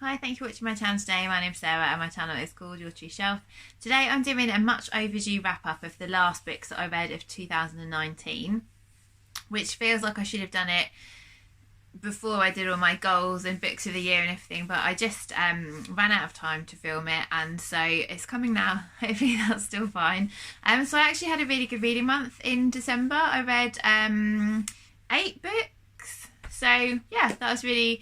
Hi, thank you for watching my channel today. My name's Sarah and my channel is called Your True Shelf. Today I'm doing a much overdue wrap up of the last books that I read of 2019, which feels like I should have done it before I did all my goals and books of the year and everything, but I just ran out of time to film it, and so it's coming now. Hopefully that's still fine. So I actually had a really good reading month in December. I read 8 books, so yeah, that was really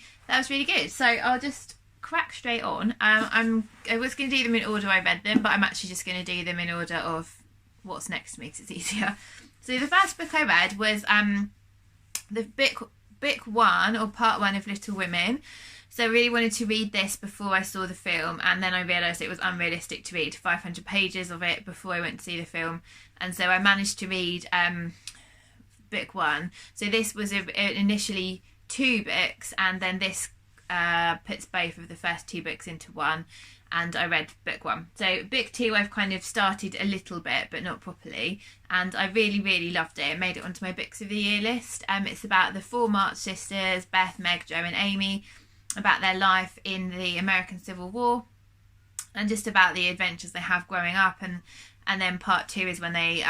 good. So I'll just crack straight on. I was going to do them in order I read them, but I'm actually just going to do them in order of what's next to me because it's easier. So the first book I read was the book 1 or part 1 of Little Women. So I really wanted to read this before I saw the film, and then I realised it was unrealistic to read 500 pages of it before I went to see the film, and so I managed to read book 1. So this was initially 2 books, and then this puts both of the first 2 books into one, and I read book 1. So book 2 I've kind of started a little bit but not properly, and I really loved it. It made it onto my books of the year list. It's about the 4 March sisters, Beth, Meg, Jo and Amy, about their life in the American Civil War and just about the adventures they have growing up, and then part 2 is when they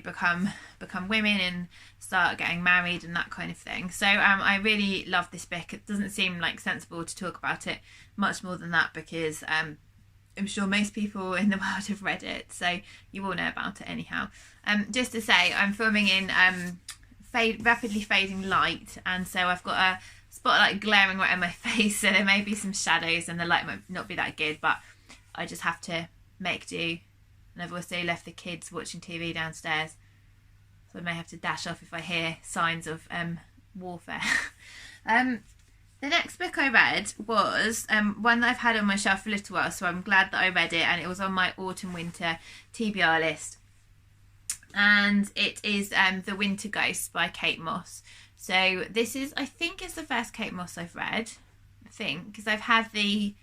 become women and start getting married and that kind of thing. So I really love this book. It doesn't seem like sensible to talk about it much more than that because I'm sure most people in the world have read it, so you all know about it anyhow. Just to say, I'm filming in rapidly fading light, and so I've got a spotlight glaring right in my face, so there may be some shadows and the light might not be that good, but I just have to make do. And I've also left the kids watching TV downstairs, so I may have to dash off if I hear signs of warfare. The next book I read was one that I've had on my shelf for a little while, so I'm glad that I read it, and it was on my autumn-winter TBR list. And it is The Winter Ghost by Kate Mosse. So this is, I think it's the first Kate Mosse I've read, because I've had the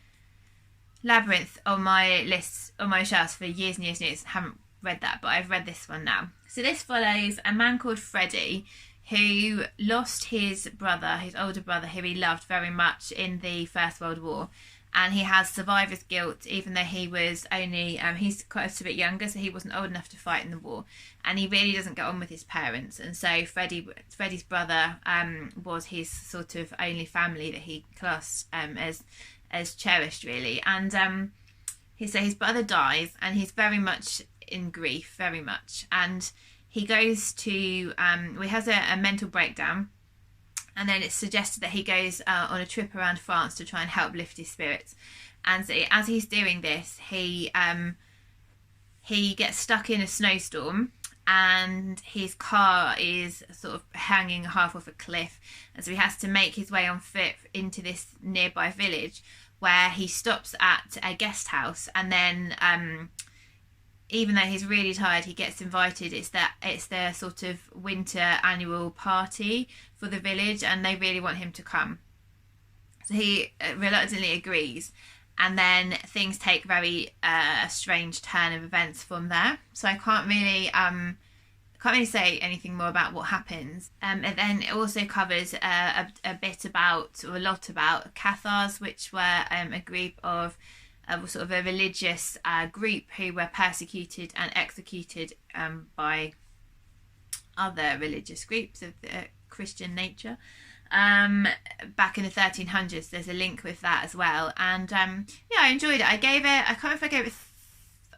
Labyrinth on my list, on my shelves for years and years and years. Haven't read that, but I've read this one now. So this follows a man called Freddie who lost his brother, his older brother, who he loved very much in the First World War, and he has survivor's guilt even though he was only he's quite a bit younger, so he wasn't old enough to fight in the war, and he really doesn't get on with his parents, and so Freddie's brother was his sort of only family that he classed as cherished, really. And his brother dies, and he's very much in grief, very much, and he goes to he has a mental breakdown, and then it's suggested that he goes on a trip around France to try and help lift his spirits. And so as he's doing this, he gets stuck in a snowstorm, and his car is sort of hanging half off a cliff, and so he has to make his way on foot into this nearby village where he stops at a guest house, and then even though he's really tired, he gets invited. It's their sort of winter annual party for the village, and they really want him to come, so he reluctantly agrees, and then things take very a strange turn of events from there. So I can't really say anything more about what happens. And then it also covers a lot about Cathars, which were a group of sort of a religious group who were persecuted and executed by other religious groups of the Christian nature back in the 1300s. There's a link with that as well, and yeah, I enjoyed it. I can't remember if I gave it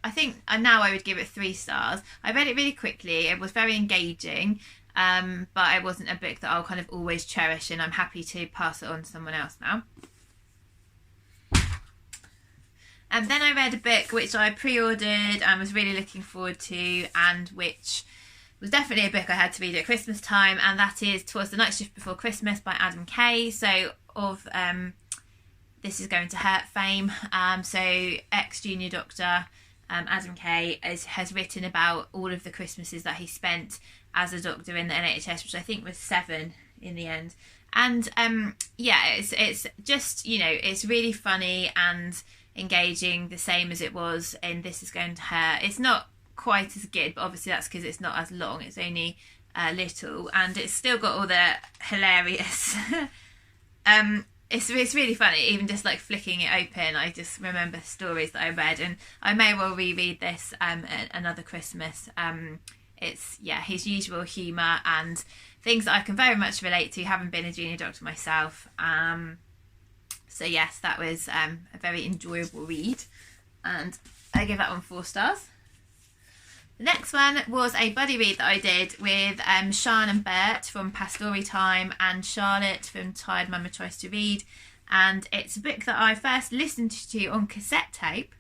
I think now I would give it 3 stars. I read it really quickly. It was very engaging, but it wasn't a book that I'll kind of always cherish, and I'm happy to pass it on to someone else now. And then I read a book which I pre-ordered and was really looking forward to, and which was definitely a book I had to read at Christmas time, and that is Twas, The Night Shift Before Christmas by Adam Kay. So of This Is Going to Hurt fame, so ex-junior doctor Adam Kay has written about all of the Christmases that he spent as a doctor in the NHS, which I think was 7 in the end. And yeah, it's just, you know, it's really funny and engaging, the same as it was in This Is Going to Hurt. It's not quite as good, but obviously that's because it's not as long. It's only little, and it's still got all the hilarious it's really funny, even just like flicking it open. I just remember stories that I read, and I may well reread this another Christmas. It's his usual humour and things that I can very much relate to, having been a junior doctor myself. So yes, that was a very enjoyable read, and I give that one 4 stars. The next one was a buddy read that I did with Sian and Bert from Pastore Time and Charlotte from Tired Mama Tries to Read, and it's a book that I first listened to on cassette tape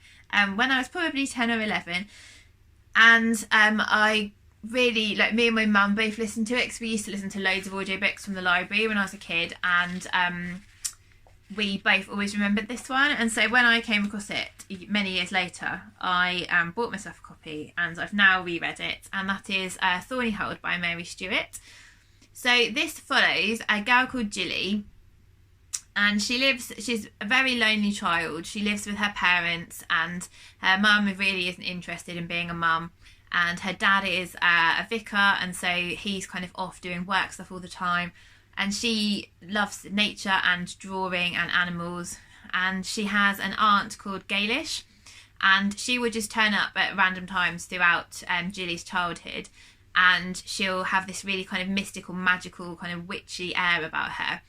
when I was probably 10 or 11, and I really, like, me and my mum both listened to it because we used to listen to loads of audiobooks from the library when I was a kid, and we both always remembered this one. And so when I came across it many years later, I bought myself a copy, and I've now reread it, and that is Thornyhold by Mary Stewart. So this follows a girl called Gilly, and she's a very lonely child. She lives with her parents, and her mum really isn't interested in being a mum, and her dad is a vicar, and so he's kind of off doing work stuff all the time. And she loves nature and drawing and animals, and she has an aunt called Gaelish, and she would just turn up at random times throughout Gilly's childhood, and she'll have this really kind of mystical, magical, kind of witchy air about her,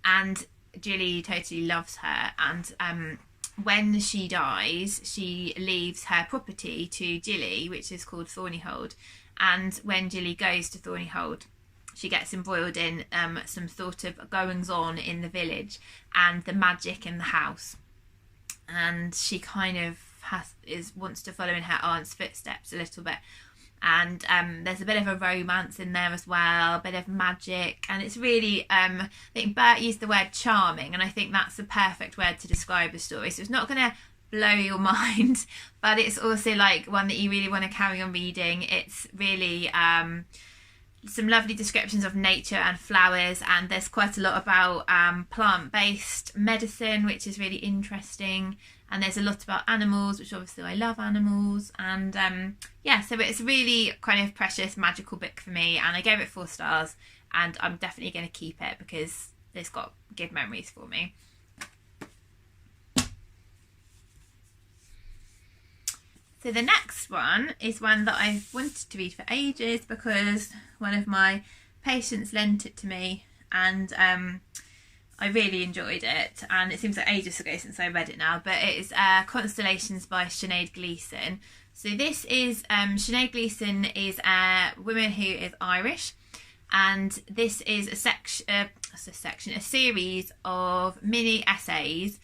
and Gilly totally loves her. And when she dies, she leaves her property to Gilly, which is called Thornyhold, and when Gilly goes to Thornyhold, she gets embroiled in some sort of goings on in the village and the magic in the house, and she kind of wants to follow in her aunt's footsteps a little bit, and there's a bit of a romance in there as well, a bit of magic, and it's really I think Bert used the word charming, and I think that's the perfect word to describe the story. So it's not going to blow your mind, but it's also like one that you really want to carry on reading. It's really some lovely descriptions of nature and flowers, and there's quite a lot about plant-based medicine, which is really interesting, and there's a lot about animals, which obviously I love animals, and so it's a really kind of precious, magical book for me, and I gave it 4 stars, and I'm definitely going to keep it because it's got good memories for me. So the next one is one that I've wanted to read for ages because one of my patients lent it to me, and I really enjoyed it, and it seems like ages ago since I read it now, but it is Constellations by Sinead Gleason. So this is, Sinead Gleason is a woman who is Irish, and this is a series of mini essays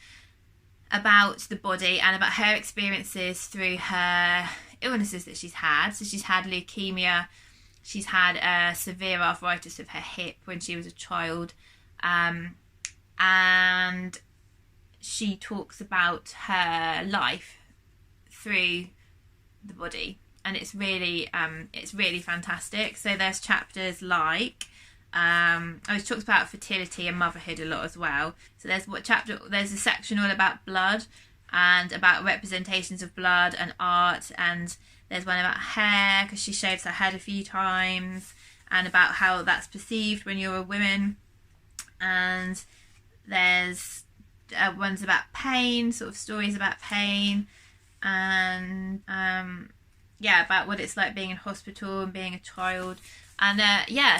about the body and about her experiences through her illnesses that she's had. So she's had leukemia, she's had severe arthritis of her hip when she was a child, and she talks about her life through the body, and it's really fantastic. So there's chapters like I talked about fertility and motherhood a lot as well. So there's a section all about blood and about representations of blood and art, and there's one about hair because she shaves her head a few times, and about how that's perceived when you're a woman, and there's ones about pain, sort of stories about pain, and about what it's like being in hospital and being a child. And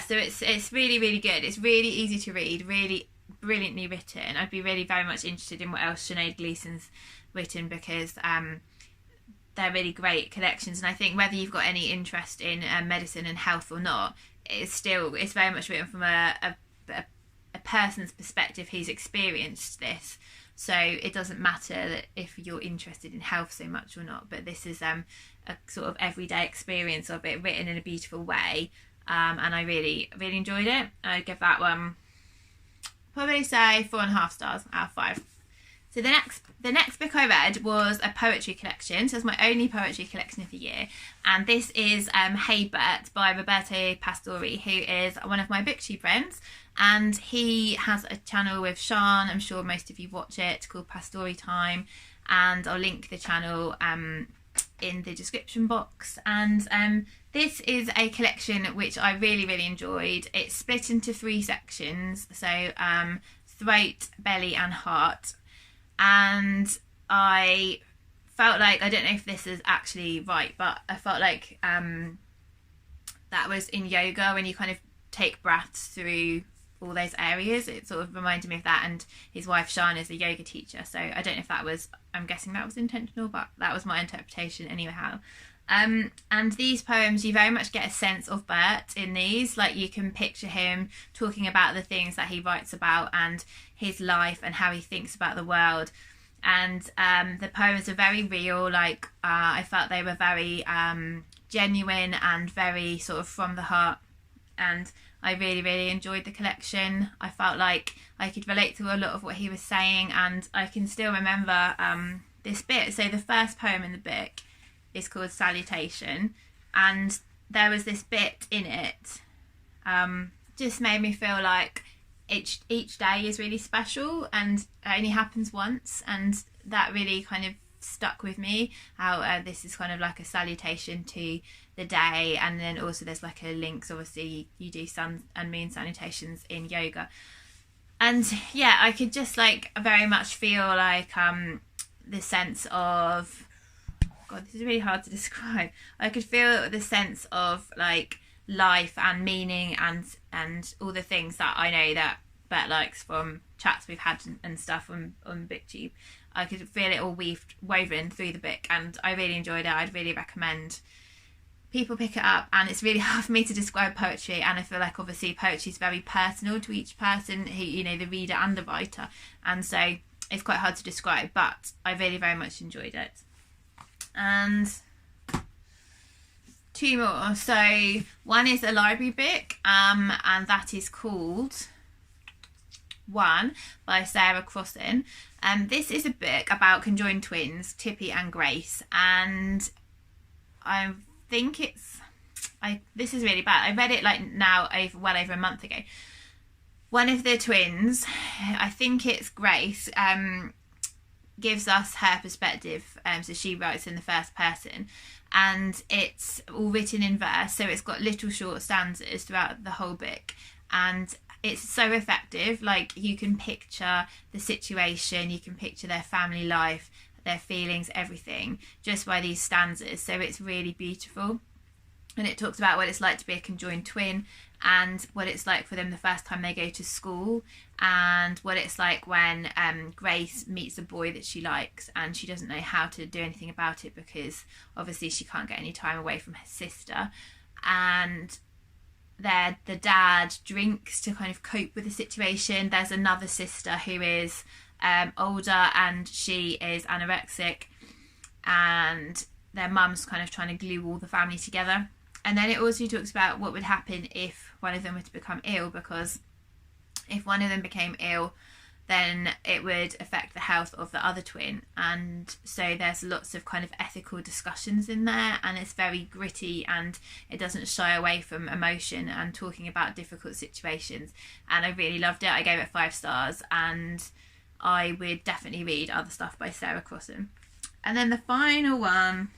so it's really, really good. It's really easy to read, really brilliantly written. I'd be really very much interested in what else Sinead Gleason's written, because they're really great collections. And I think whether you've got any interest in medicine and health or not, it's very much written from a person's perspective who's experienced this. So it doesn't matter that if you're interested in health so much or not, but this is a sort of everyday experience of it written in a beautiful way. And I really, really enjoyed it. I'd give that one probably say 4.5 stars out of 5. So the next book I read was a poetry collection. So it's my only poetry collection of the year, and this is Hey Bert by Roberto Pastore, who is one of my booktube friends, and he has a channel with Sian. I'm sure most of you watch it, called Pastore Time, and I'll link the channel in the description box. And this is a collection which I really, really enjoyed. It's split into 3 sections. So throat, belly and heart. And I felt like, I don't know if this is actually right, but I felt like that was in yoga, when you kind of take breaths through all those areas. It sort of reminded me of that, and his wife Shana is a yoga teacher, so I don't know if that was, I'm guessing that was intentional, but that was my interpretation anyhow. And these poems, you very much get a sense of Bert in these. Like, you can picture him talking about the things that he writes about and his life and how he thinks about the world. And the poems are very real. Like, I felt they were very genuine and very sort of from the heart. And I really, really enjoyed the collection. I felt like I could relate to a lot of what he was saying, and I can still remember this bit. So the first poem in the book is called Salutation, and there was this bit in it just made me feel like each day is really special, and it only happens once, and that really kind of stuck with me, how this is kind of like a salutation to the day. And then also there's like a link, so obviously you do sun and moon salutations in yoga. And yeah, I could just like very much feel like the sense of, God, this is really hard to describe. I could feel the sense of like life and meaning and all the things that I know that Bert likes from chats we've had and stuff on BookTube. I could feel it all woven through the book, and I really enjoyed it. I'd really recommend people pick it up. And it's really hard for me to describe poetry, and I feel like obviously poetry is very personal to each person, who, you know, the reader and the writer, and so it's quite hard to describe, but I really very much enjoyed it. And two more. So one is a library book, and that is called One by Sarah Crossan. This is a book about conjoined twins, Tippy and Grace, and I think this is really bad. I read it like now well over a month ago. One of the twins, I think it's Grace, gives us her perspective, so she writes in the first person, and it's all written in verse, so it's got little short stanzas throughout the whole book, and it's so effective. Like, you can picture the situation, you can picture their family life, their feelings, everything, just by these stanzas. So it's really beautiful. And it talks about what it's like to be a conjoined twin, and what it's like for them the first time they go to school, and what it's like when Grace meets a boy that she likes, and she doesn't know how to do anything about it because obviously she can't get any time away from her sister. And the dad drinks to kind of cope with the situation. There's another sister who is older, and she is anorexic, and their mum's kind of trying to glue all the family together. And then it also talks about what would happen if one of them were to become ill, because if one of them became ill, then it would affect the health of the other twin. And so there's lots of kind of ethical discussions in there, and it's very gritty, and it doesn't shy away from emotion and talking about difficult situations. And I really loved it. I gave it 5 stars, and I would definitely read other stuff by Sarah Crossan. And then the final one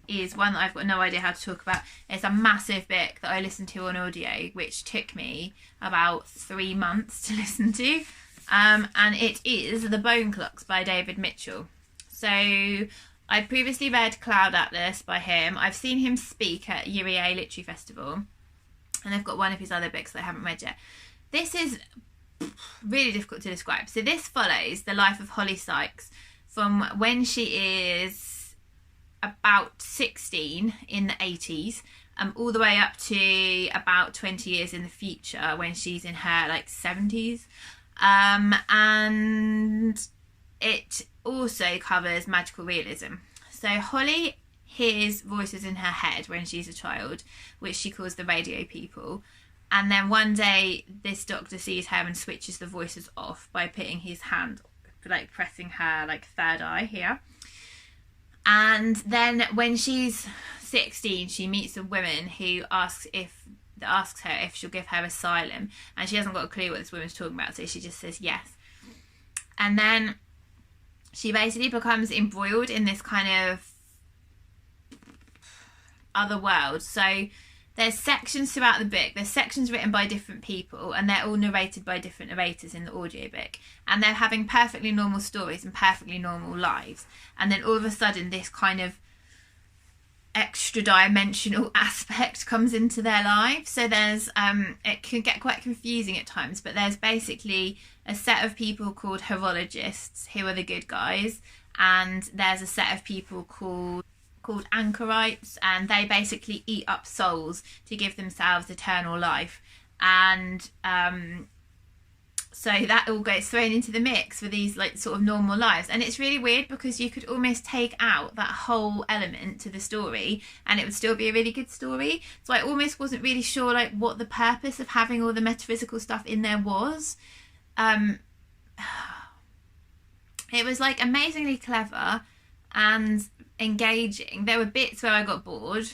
is one that I've got no idea how to talk about. It's a massive book that I listened to on audio, which took me about 3 months to listen to. And it is The Bone Clocks by David Mitchell. So I previously read Cloud Atlas by him. I've seen him speak at UEA Literary Festival, and I've got one of his other books that I haven't read yet. This is really difficult to describe. So this follows the life of Holly Sykes from when she is about 16 in the 80s, all the way up to about 20 years in the future when she's in her like 70s. And it also covers magical realism. So Holly hears voices in her head when she's a child, which she calls the radio people. And then one day this doctor sees her and switches the voices off by putting his hand, like pressing her like third eye here. And then when she's 16, she meets a woman who asks her if she'll give her asylum, and she hasn't got a clue what this woman's talking about, so she just says yes. And then she basically becomes embroiled in this kind of other world. So there's sections throughout the book. There's sections written by different people, and they're all narrated by different narrators in the audiobook. And they're having perfectly normal stories and perfectly normal lives. And then all of a sudden, this kind of extra dimensional aspect comes into their lives. So there's it can get quite confusing at times, but there's basically a set of people called horologists who are the good guys, and there's a set of people called anchorites, and they basically eat up souls to give themselves eternal life. And so that all gets thrown into the mix for these like sort of normal lives, and it's really weird because you could almost take out that whole element to the story and it would still be a really good story. So I almost wasn't really sure like what the purpose of having all the metaphysical stuff in there was. It was like amazingly clever and engaging. There were bits where I got bored.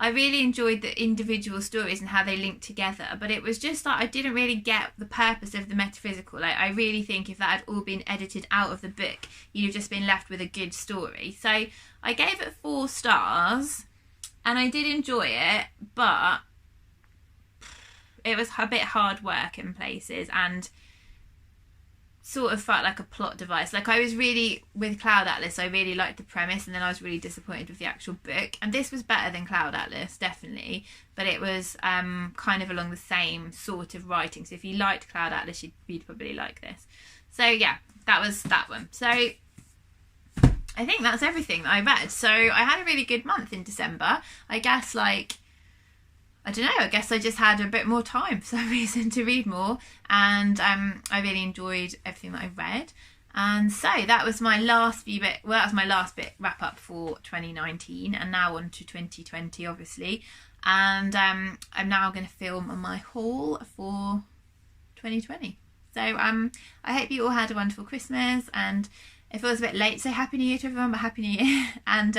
I really enjoyed the individual stories and how they linked together, but it was just that I didn't really get the purpose of the metaphysical. Like, I really think if that had all been edited out of the book, you'd have just been left with a good story. So I gave it 4 stars, and I did enjoy it, but it was a bit hard work in places, and sort of felt like a plot device. Like, I was really, with Cloud Atlas, I really liked the premise, and then I was really disappointed with the actual book. And this was better than Cloud Atlas, definitely, but it was kind of along the same sort of writing. So if you liked Cloud Atlas, you'd probably like this. So yeah, that was that one. So I think that's everything that I read. So I had a really good month in December. I guess, like, I don't know, I guess I just had a bit more time for some reason to read more, and I really enjoyed everything that I read. And so that was my last bit wrap up for 2019, and now on to 2020 obviously. And I'm now going to film my haul for 2020. So I hope you all had a wonderful Christmas, and if it was a bit late, say Happy New Year to everyone, but Happy New Year. And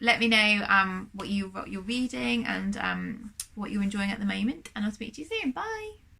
let me know what you're reading and what you're enjoying at the moment, and I'll speak to you soon. Bye.